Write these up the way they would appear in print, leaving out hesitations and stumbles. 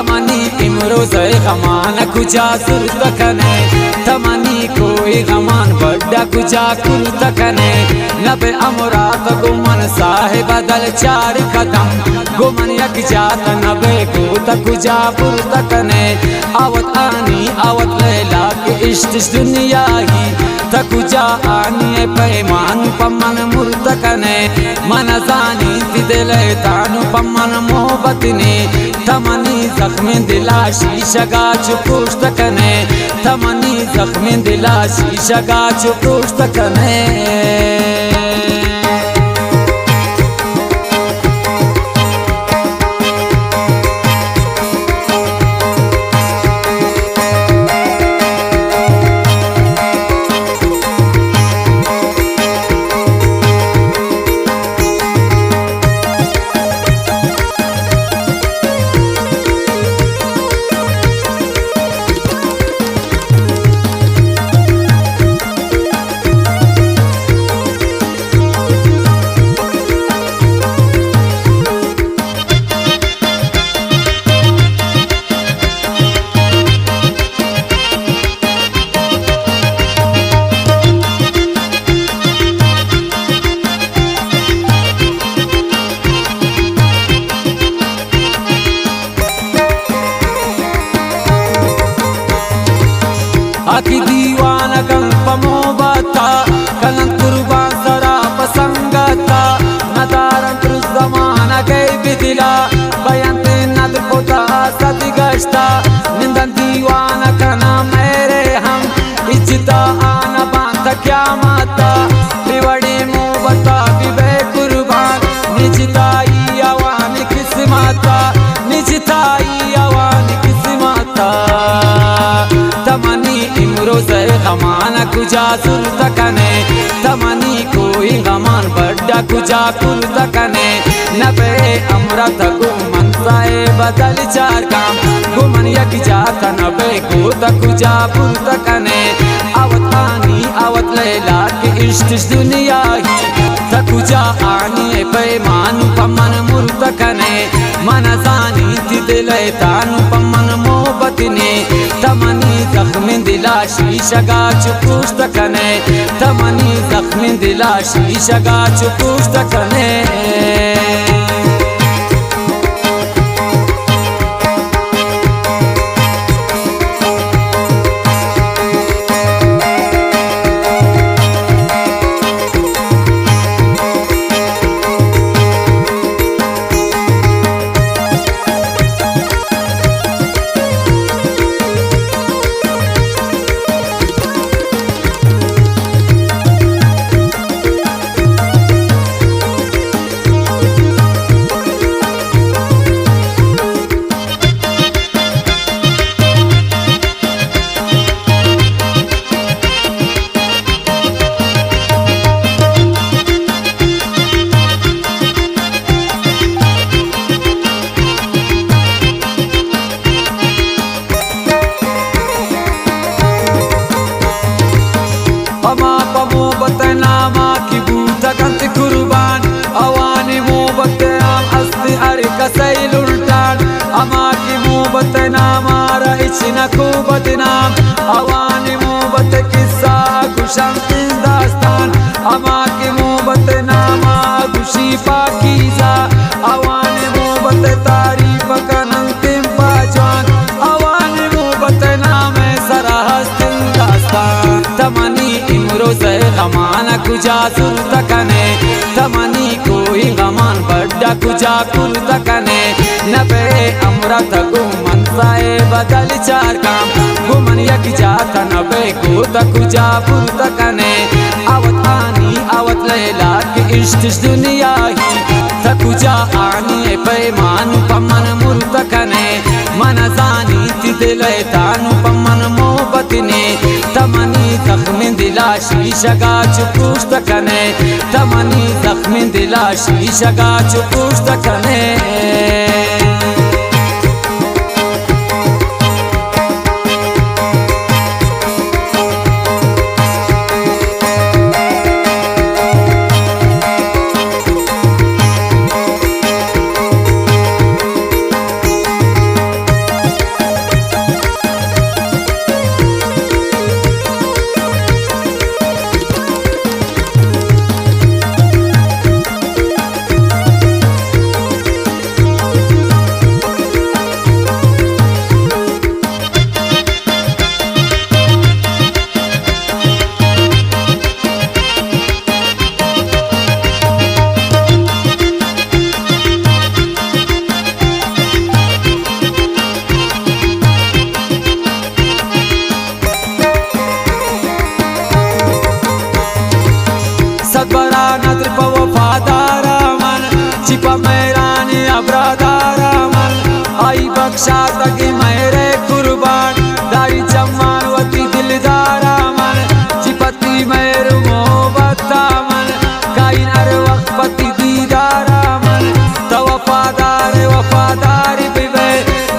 तमनी इमरोज गमान कुजा सुरत कने तमनी कोई गमान बड्डा कुजा कुरत कने नबे अमरात गुमन साहिब दल चार कदम गुमन यक जात नबे को कुजा पुरत कने आवत आनी आवत लैला के इश्क दुनिया ही तकुजा आनी पैमान पमन मुर्त कने मन जानी दिल तानु पमन मोहब्बत ने तमनी जख्म दिला शीशगा चुपुष्ट कने तमनी जख्म दिला शीशगा चुपुष्ट कने आखी दीवाना कल पमोबता कलन कुर्बान सरा पसंगता नदारन तुर जमाना गई बिदिला बयंते नद पोता सदी गश्ता निंदन दीवाना कना मेरे हम इज्जता आना बांध क्या माता बिवड़ी मोबता बिबे कुर्बान निजताई आवानी किस्मता निजताई आवानी किस्मता तमनी इमरोज गमान कुजा सुरत कने तमनी कोई गमान बड्डा कुजा कुरत कने नबे अमरत गुमन साए बदल चार काम गुमन यक जात नबे को कुजा पुरत कने आवत आनी आवत लैला के इश्क दुनिया ही तकुजा आनी पैमान पमन मुर्त कने मन जानी दिल तानु पमन मोहब्बत ने तमनी जख्म दिला शीशगा चुपुष्ट कने तमनी जख्म दिला शीशगा चुपुष्ट कने नामा की बूता कंत कुर्बान अवानी मोहब्बत आम अस्ति अरे कसैल उल्टान अमा की मोहब्बत नामा रइच न खूबत नाम अवानी मोहब्बत किस्सा खुशम दास्तान अमा की मोहब्बत नामा खुशी पाकीज़ा अवानी मोहब्बत तारीफ का अंतिम पहचान अवानी मोहब्बत नाम सरहस्तिन दास्तान तमनी इमरोज गमान कुजा सुरत कने तमनी कोई गमान बड्डा कुजा कुरत कने नबे अमरत गुमन साए बदल चार काम गुमन यक जात नबे को कुजा पुरत कने आवत आनी आवत लैला के इश्क दुनिया ही तकुजा आनी पैमान पमन मुर्त कने मन जानी दिल तानु पमन मोहब्बत ने तमनी जख्म दिला शीशगा चुपुष्ट कने तमनी जख्म दिला शीशगा चुपुष्ट कने बख्शा तकी मेरे कुर्बान दारी जम्मान वती दिलदारा मन चिपति मेरे मोहब्बत मन काइन अर वक्त पति दीदारा मन तो वफादारी बिबे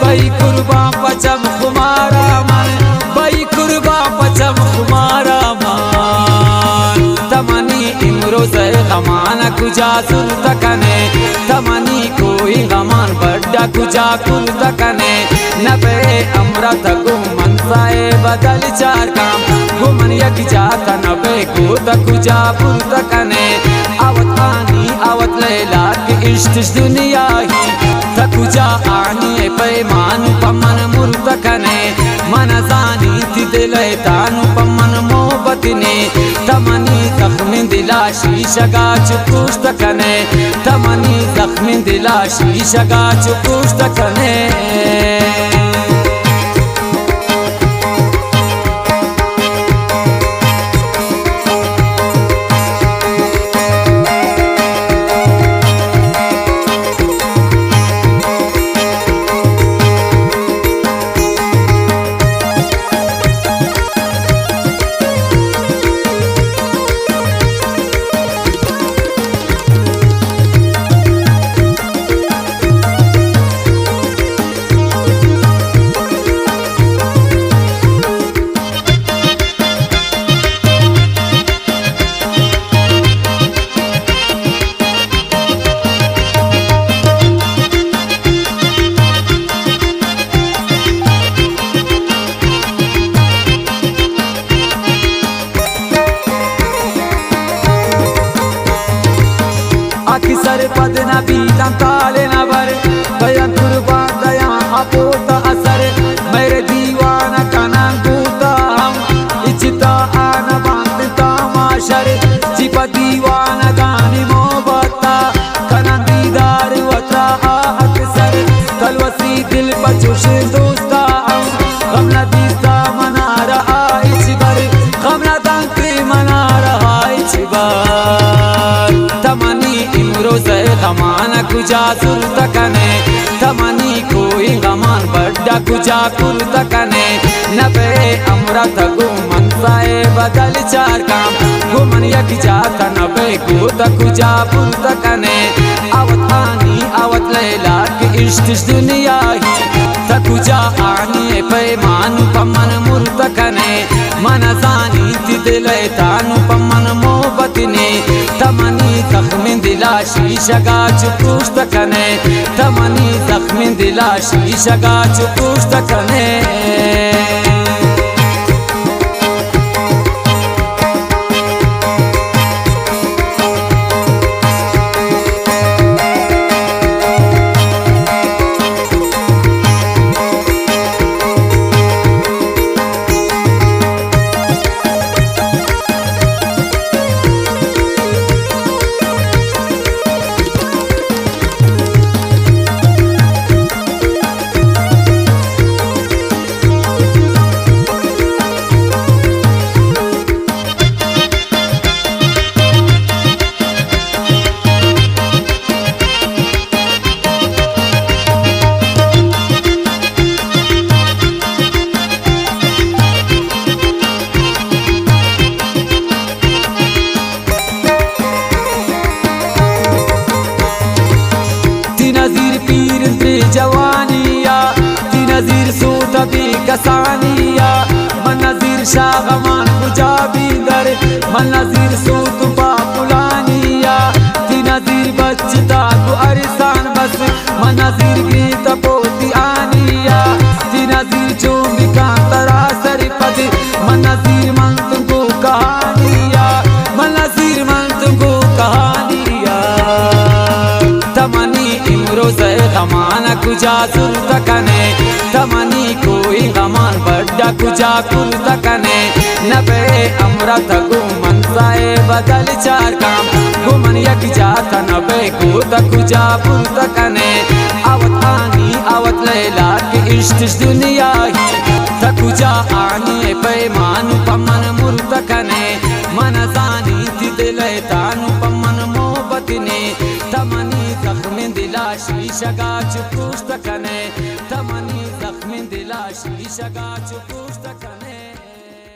बई कुर्बान पचम कुमारा मन बई कुर्बान पचम कुमारा मन तमनी इमरो से गमाना कुजा सुरत कने तमनी कोई गमान बड्डा कुजा कुरत कने नबे अमृत गुमनसाए बदल चार काम गुमन यक जाता नबे कूद कुजा पुरत कने आवत आनी आवत लैला के इश्क दुनिया ही तकुजा आनी पैमान पमन मुर्त कने मन जानी थी दिले तानु पमन मोहब्बत ने तमनी जख्मी दिला शीशगा चुपुष्ट कने तमनी जख्मी दिला शीशगा चुपुष्ट कने अक्सर पद न बीतम ताले न बर बयान कुर्बान दया अपोता असर मेरे दीवाना कना गूता हम इच्छता आना बांधता माशर चिपा दीवाना गानी मोहब्बता कना दीदार वता अक्सर कलवसी दिल पचुश दोस्ता हम कमला दीस्ता मना रहा इच बर कमला दांती मना रहा इच बर तमनी रोज़े गमाना कुजा सुरत कने तमनी कोई गमान बड्डा कुजा कुरत कने नबे अमृत गुमन साए बदल चार काम गुमन यक जाता नबे कूद कुजा पुरत कने आवत आनी आवत लैला के इश्क दुनिया ही तकुजा आनी पैमान पमन मुर्त कने मन जानी थी दिले तानु पमन मोहब्बत ने तमनी जख्मी दिला शीशगा चुपुष्ट कने तमनी जख्मी दिला शीशगा चुपुष्ट कने नज़ीर पीर जवानिया ती नज़ीर सूत भी कसानिया मन नज़ीर शागमान मुजाबी दर मन नज़ीर सूत बापुलानिया ती नज़ीर बच्चता को अरिसान बस मन नज़ीर गीत पोती आनिया ती नज़ीर चूंगी कांतरा सरपद मन नज़ीर मन तुमको कहानिया मन नज़ीर मन तुमको कहानिया तमनी रोज़े गमाना कुजा सुरत कने तमनी कोई गमान बड्डा कुजा कुरत कने नबे अमृत गुमन साए बदल चार काम गुमन यक जाता नबे कूद कुजा पुरत कने आवत आनी आवत लैला के इश्क दुनिया ही तकुजा आनी पैमान पमन मुर्त कने मन जानी थी दिले तानु पमन मोहब्बत ने तमनी जख्मी दिला शीशगा चुपुष्ट कने तमनी shagaa cufuuf takana